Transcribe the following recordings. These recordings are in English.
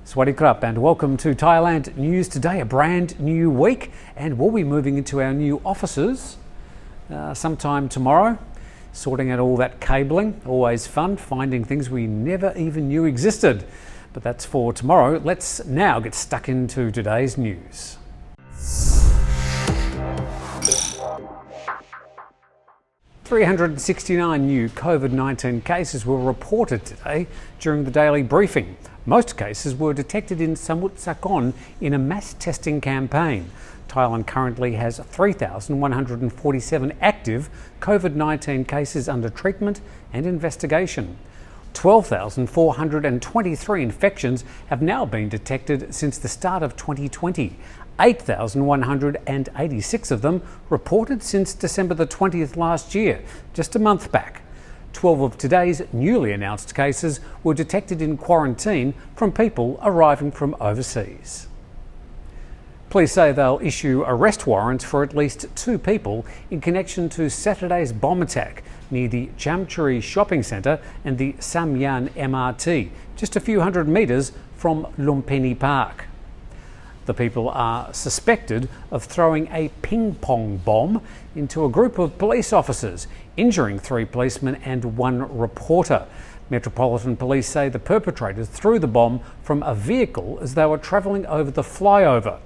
Swadee krap and welcome to Thailand News Today, a brand new week, and we'll be moving into our new offices sometime tomorrow, sorting out all that cabling. Always fun, finding things we never even knew existed. But that's for tomorrow. Let's now get stuck into today's news. "369 new COVID-19 cases were reported today during the daily briefing. Most cases were detected in Samut Sakhon in a mass testing campaign. Thailand currently has 3,147 active COVID-19 cases under treatment and investigation. 12,423 infections have now been detected since the start of 2020. 8,186 of them reported since December the 20th last year, just a month back. 12 of today's newly announced cases were detected in quarantine from people arriving from overseas. Police say they'll issue arrest warrants for at least 2 people in connection to Saturday's bomb attack near the Chamchuri shopping centre and the Samyan MRT, just a few hundred metres from Lumphini Park. The people are suspected of throwing a ping-pong bomb into a group of police officers, injuring 3 policemen and 1 reporter. Metropolitan police say the perpetrators threw the bomb from a vehicle as they were travelling over the flyover.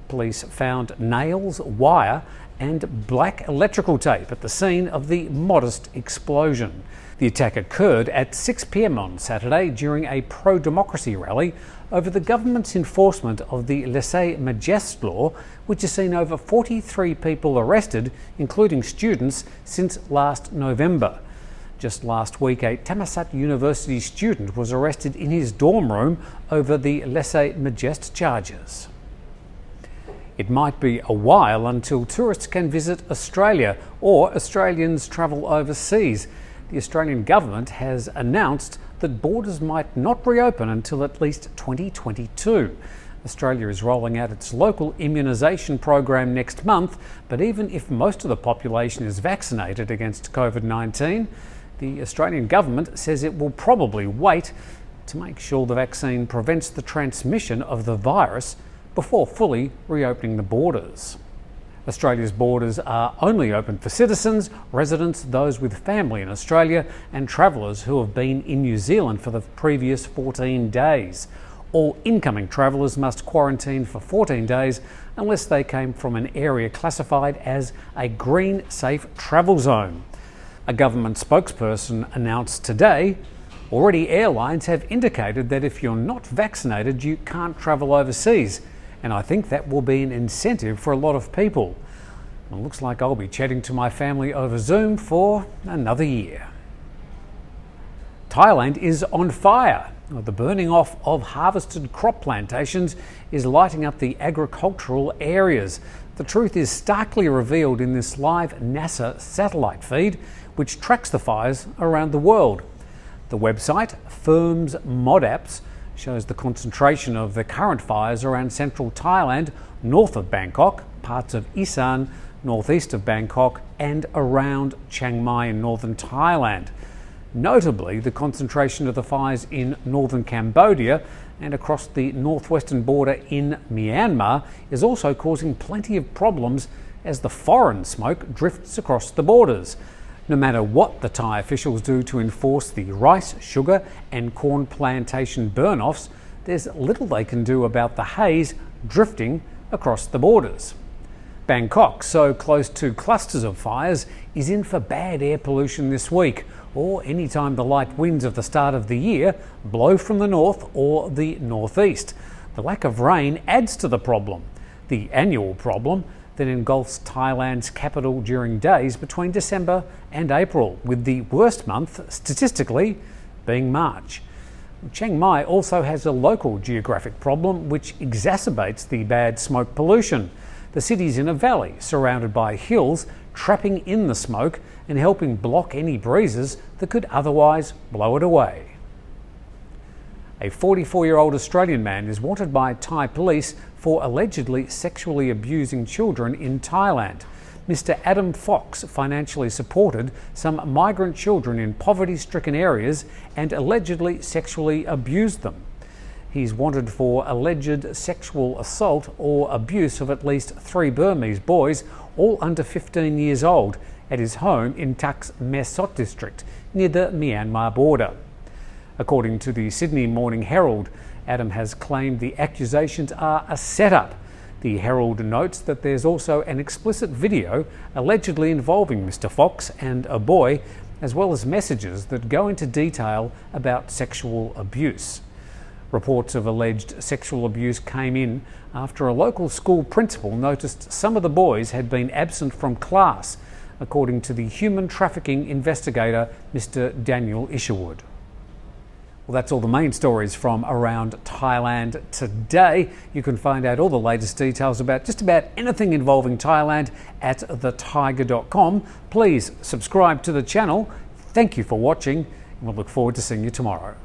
Police found nails, wire and black electrical tape at the scene of the modest explosion. The attack occurred at 6 p.m. on Saturday during a pro-democracy rally over the government's enforcement of the laissez-majeste law, which has seen over 43 people arrested, including students, since last November. Just last week, a Thammasat University student was arrested in his dorm room over the laissez-majeste charges. It might be a while until tourists can visit Australia or Australians travel overseas. The Australian government has announced that borders might not reopen until at least 2022. Australia is rolling out its local immunisation program next month, but even if most of the population is vaccinated against COVID-19, the Australian government says it will probably wait to make sure the vaccine prevents the transmission of the virus before fully reopening the borders. Australia's borders are only open for citizens, residents, those with family in Australia and travellers who have been in New Zealand for the previous 14 days. All incoming travellers must quarantine for 14 days unless they came from an area classified as a green safe travel zone. A government spokesperson announced today, already airlines have indicated that if you're not vaccinated, you can't travel overseas. And I think that will be an incentive for a lot of people. It looks like I'll be chatting to my family over Zoom for another year. Thailand is on fire. The burning off of harvested crop plantations is lighting up the agricultural areas. The truth is starkly revealed in this live NASA satellite feed, which tracks the fires around the world. The website, Firms Modapps, shows the concentration of the current fires around central Thailand, north of Bangkok, parts of Isan, northeast of Bangkok, and around Chiang Mai in northern Thailand. Notably, the concentration of the fires in northern Cambodia and across the northwestern border in Myanmar is also causing plenty of problems as the foreign smoke drifts across the borders. No matter what the Thai officials do to enforce the rice, sugar and corn plantation burn-offs, there's little they can do about the haze drifting across the borders. Bangkok, so close to clusters of fires, is in for bad air pollution this week, or any time the light winds of the start of the year blow from the north or the northeast. The lack of rain adds to the problem, the annual problem that engulfs Thailand's capital during days between December and April, with the worst month statistically being March. Chiang Mai also has a local geographic problem which exacerbates the bad smoke pollution. The city's in a valley surrounded by hills, trapping in the smoke and helping block any breezes that could otherwise blow it away. A 44-year-old Australian man is wanted by Thai police for allegedly sexually abusing children in Thailand. Mr. Adam Fox financially supported some migrant children in poverty-stricken areas and allegedly sexually abused them. He's wanted for alleged sexual assault or abuse of at least 3 Burmese boys, all under 15 years old, at his home in Tak's Mesot district, near the Myanmar border. According to the Sydney Morning Herald, Adam has claimed the accusations are a setup. The Herald notes that there's also an explicit video allegedly involving Mr. Fox and a boy, as well as messages that go into detail about sexual abuse. Reports of alleged sexual abuse came in after a local school principal noticed some of the boys had been absent from class, according to the human trafficking investigator, Mr. Daniel Isherwood. Well, that's all the main stories from around Thailand today. You can find out all the latest details about just about anything involving Thailand at thetiger.com. Please subscribe to the channel. Thank you for watching, and we'll look forward to seeing you tomorrow.